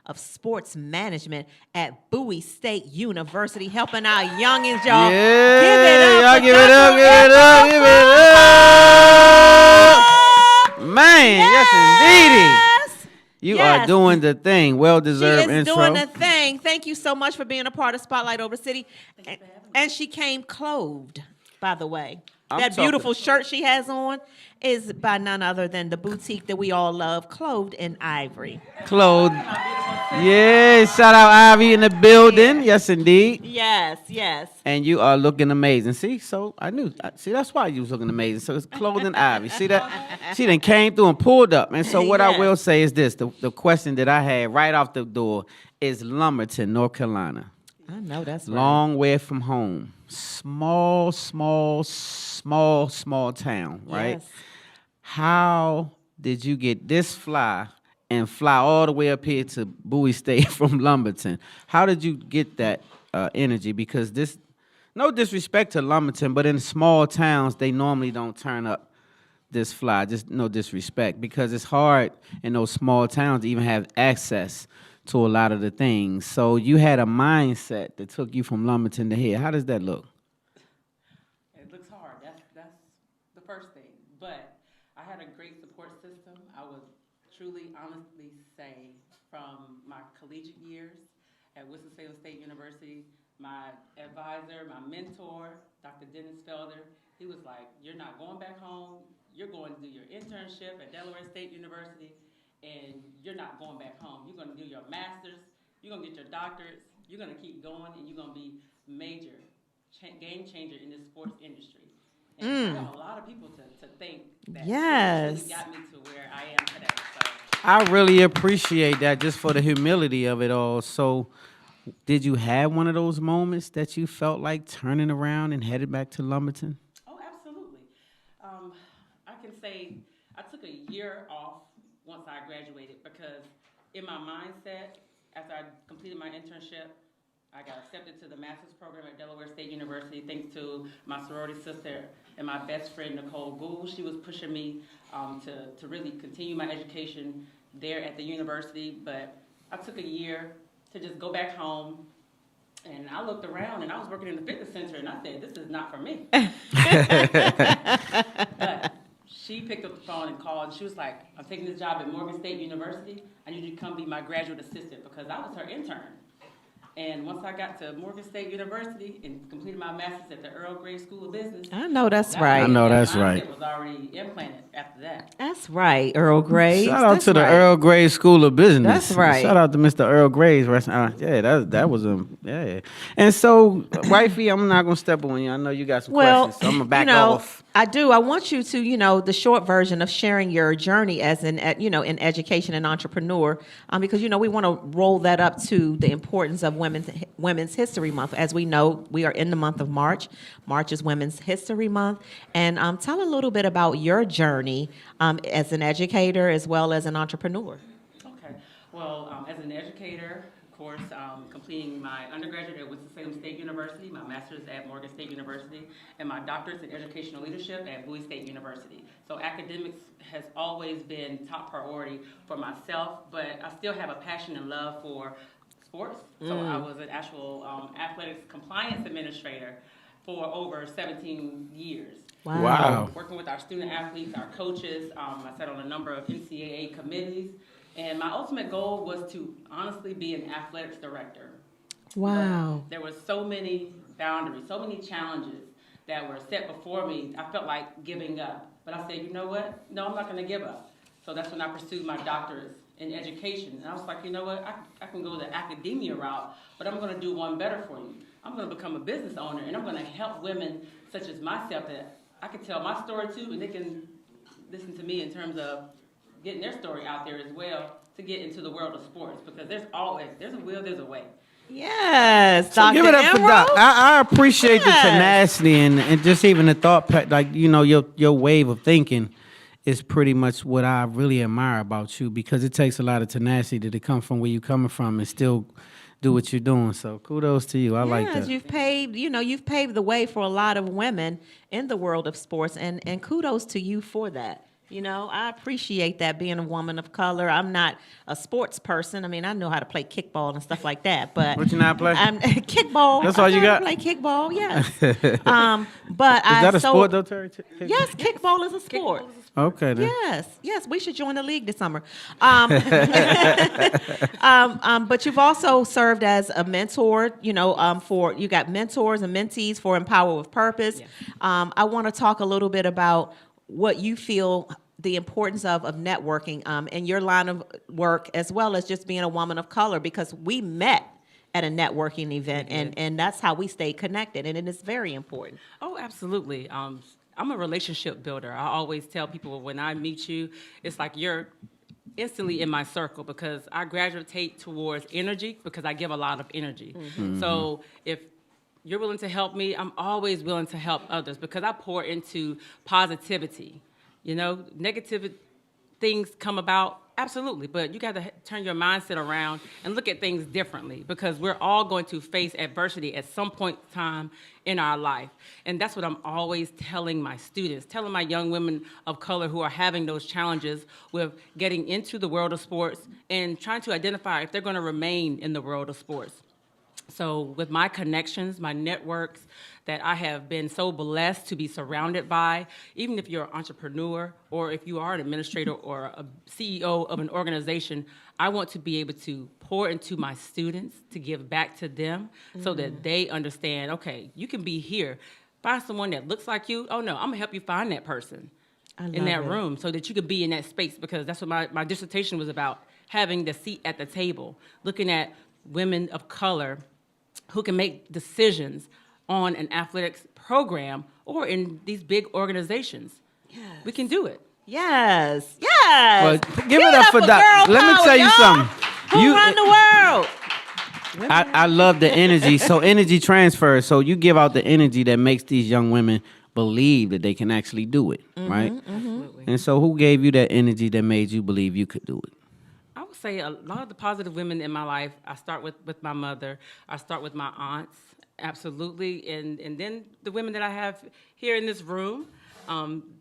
of Sports Management at Bowie State University, helping our youngins, y'all. Give it Yeah, up. y'all for give it up, Dr. give it up, give it up. Man, yes, indeedy. You are Yes. doing the thing. She Well-deserved is intro. doing the thing. Thank you so much for being a part of Spotlight Over the City. And she came clothed, by the way. I'm That talking- beautiful shirt she has on is by none other than the boutique that we all love, Clothed in Ivory. Clothed. Yeah, shout out Ivy in the building. Yes, indeed. Yes, yes. And you are looking amazing. See, so I knew. See, that's why you was looking amazing. So it's clothing Ivy. See that? She done came through and pulled up. And so what I Yes. will say is this: the question that I had right off the door is Lumberton, North Carolina. I know that's right. Long way from home. Small town, right? Yes. How did you get this fly and fly all the way up here to Bowie State from Lumberton? How did you get that energy? Because this, no disrespect to Lumberton, but in small towns, they normally don't turn up this fly. Just no disrespect, because it's hard in those small towns to even have access to a lot of the things. So you had a mindset that took you from Lumberton to here. How does that look? It looks hard. That's the first thing. But I had a great support system. I would truly, honestly say, from my collegiate years at Winston-Salem State University, my advisor, my mentor, Dr. Dennis Felder, he was like, "You're not going back home. You're going to do your internship at Delaware State University, and you're not going back home. You're going to do your master's. You're going to get your doctorates. You're going to keep going, and you're going to be major game changer in the sports industry." And I got a lot of people to thank that. Yes. It really got me to where I am today. So. I really appreciate that, just for the humility of it all. So did you have one of those moments that you felt like turning around and headed back to Lumberton? Oh, absolutely. I can say I took a year off once I graduated because in my mindset, after I completed my internship, I got accepted to the master's program at Delaware State University thanks to my sorority sister and my best friend, Nicole Gould. She was pushing me to really continue my education there at the university, but I took a year to just go back home. And I looked around, and I was working in the fitness center, and I said, "This is not for me." But she picked up the phone and called, and she was like, "I'm taking this job at Morgan State University. I need you to come be my graduate assistant," because I was her intern. And once I got to Morgan State University and completed my master's at the Earl Grey School of Business, I know that's that right. I know that's mindset right. was already implanted after that. That's right, Earl Grey. Shout out to the Earl Grey School of Business. That's right. Shout out to Mr. Earl Grey's restaurant. Yeah, that was yeah. And so, wifey, I'm not gonna step on you. I know you got some questions, so I'm gonna back off. I do. I want you to, the short version of sharing your journey as in education and entrepreneur, because we want to roll that up to the importance of Women's History Month. As we know, we are in the month of March. March is Women's History Month, and tell a little bit about your journey as an educator as well as an entrepreneur. Okay. Well, as an educator, of course, completing my undergraduate at Winston-Salem State University, my master's at Morgan State University, and my doctorates in educational leadership at Bowie State University. So academics has always been top priority for myself, but I still have a passion and love for sports. So I was an actual athletics compliance administrator for over 17 years. Wow. Working with our student athletes, our coaches. I sat on a number of NCAA committees. And my ultimate goal was to honestly be an athletics director. Wow. But there were so many boundaries, so many challenges that were set before me. I felt like giving up. But I said, you know what? No, I'm not going to give up. So that's when I pursued my doctorates in education. And I was like, you know what? I can go the academia route, but I'm going to do one better for you. I'm going to become a business owner, and I'm going to help women such as myself that I can tell my story too, and they can listen to me in terms of getting their story out there as well to get into the world of sports, because there's a will, there's a way. Yes, So Dr. give it up for Emerald. Doc. I appreciate the Yes. tenacity and just even the thought, your wave of thinking is pretty much what I really admire about you, because it takes a lot of tenacity to come from where you're coming from and still do what you're doing. So kudos to you. I like that. You've paved the way for a lot of women in the world of sports, and kudos to you for that. You know, I appreciate that being a woman of color. I'm not a sports person. I mean, I know how to play kickball and stuff like that, but What you not play? I'm kickball. That's all you I know how got? to play kickball, yes. But Is that a sport though, Terry? Yes, kickball is a sport. Okay then. Yes, we should join the league this summer. But you've also served as a mentor, for you got mentors and mentees for Empower with Purpose. Yes. I want to talk a little bit about what you feel the importance of networking in your line of work, as well as just being a woman of color, because we met at a networking event, and that's how we stay connected, and it is very important. Oh, absolutely. I'm a relationship builder. I always tell people when I meet you, it's like you're instantly in my circle because I gravitate towards energy because I give a lot of energy. So if you're willing to help me, I'm always willing to help others because I pour into positivity. Negative things come about, absolutely, but you got to turn your mindset around and look at things differently because we're all going to face adversity at some point in time in our life. And that's what I'm always telling my students, telling my young women of color who are having those challenges with getting into the world of sports and trying to identify if they're going to remain in the world of sports. So with my connections, my networks that I have been so blessed to be surrounded by, even if you're an entrepreneur or if you are an administrator or a CEO of an organization, I want to be able to pour into my students, to give back to them so that they understand, okay, you can be here. Find someone that looks like you. Oh, no, I'm going to help you find that person in that room so that you could be in that space because that's what my dissertation was about, having the seat at the table, looking at women of color who can make decisions on an athletics program or in these big organizations. Yes. We can do it. Yes. Well, give it up for Doc. Let me tell you something. Who run the world? I love the energy. So energy transfers. So you give out the energy that makes these young women believe that they can actually do it, right? Absolutely. And so who gave you that energy that made you believe you could do it? I would say a lot of the positive women in my life, I start with my mother. I start with my aunts, absolutely. And then the women that I have here in this room,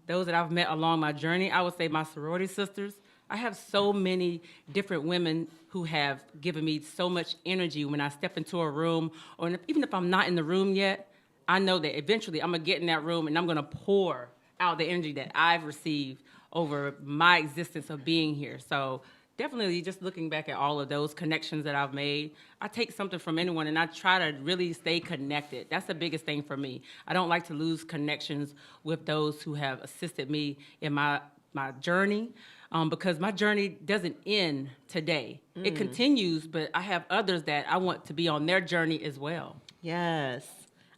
those that I've met along my journey, I would say my sorority sisters. I have so many different women who have given me so much energy when I step into a room, or even if I'm not in the room yet, I know that eventually I'm going to get in that room and I'm going to pour out the energy that I've received over my existence of being here. So definitely just looking back at all of those connections that I've made, I take something from anyone and I try to really stay connected. That's the biggest thing for me. I don't like to lose connections with those who have assisted me in my journey because my journey doesn't end today. It continues, but I have others that I want to be on their journey as well. Yes.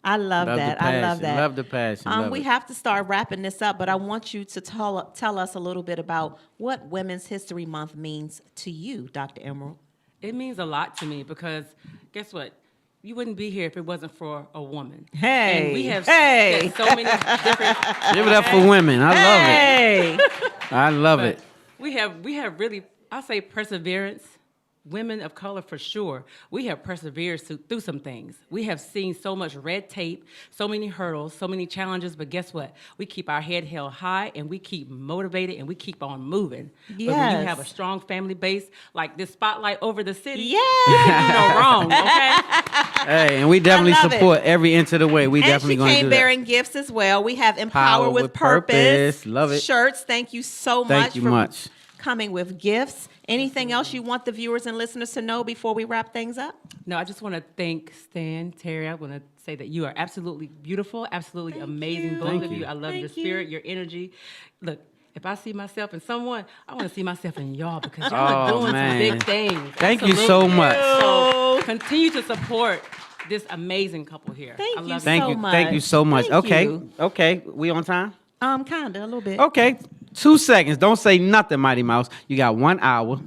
I love that. The I love that. Love the passion. We have to start wrapping this up, but I want you to tell us a little bit about what Women's History Month means to you, Dr. Emerald. It means a lot to me because guess what? You wouldn't be here if it wasn't for a woman. Hey, and we have hey. so many different. Give it up for women. I love Hey. it. I love it. We have really, I say perseverance. Women of color for sure. We have persevered through some things. We have seen so much red tape, so many hurdles, so many challenges, but guess what? We keep our head held high and we keep motivated and we keep on moving. Yes. But when you have a strong family base, like this spotlight over the city, Yeah. you can do no wrong, okay? Hey, and we definitely love support every inch of the way. We And definitely she going to came do that. bearing gifts as well. We have Empower Power with with Purpose. Purpose. Love it. Shirts. Thank you so much. Thank you for much. coming with gifts. Anything else you want the viewers and listeners to know before we wrap things up? No, I just want to thank Stan, Terry. I want to say that you are absolutely beautiful, absolutely amazing, you. both Thank of you. you. I love your Thank you. spirit, your energy. Look, if I see myself in someone, I want to see myself in y'all because y'all are Oh, doing man. some big things. Thank you so much. So continue to support this amazing couple here. Thank I you love so Thank you. much. Thank you so much. Thank Okay. you. Okay. We on time? Kinda, a little bit. Okay. 2 seconds. Don't say nothing, Mighty Mouse. You got 1 hour.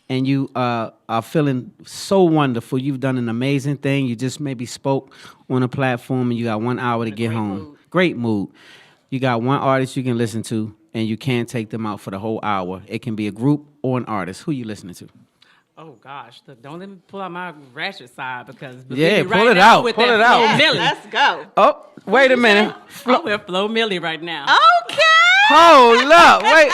And you are feeling so wonderful. You've done an amazing thing. You just maybe spoke on a platform and you got 1 hour to get great home. mood. Great mood. You got one artist you can listen to, and you can't take them out for the whole hour. It can be a group or an artist. Who you listening to? Oh gosh, look, don't let me pull out my ratchet side because Yeah, believe me, pull right it now, out, with pull that it out. Flo Yes, Milli. let's go. Oh, wait a minute. I'm with Flo Milli right now. Okay. Hold up, wait.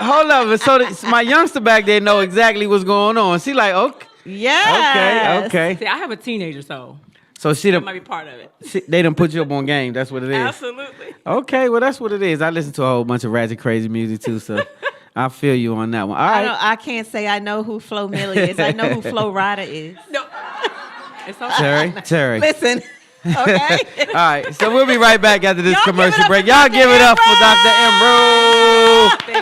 Hold up. So my youngster back there know exactly what's going on. She like, okay, Yes. okay. See, I have a teenager, so So she that done, might be part of it. they done put you up on game. That's what it is. Absolutely. Okay, well that's what it is. I listen to a whole bunch of ratchet crazy music too, so I feel you on that one. All I, right, I can't say I know who Flo Millie is. I know who Flo Rida is. No. It's okay. Terry. Listen, okay? All right, so we'll be right back after this Y'all give it commercial up break. for Y'all Dr. give it up for Dr. Emerald.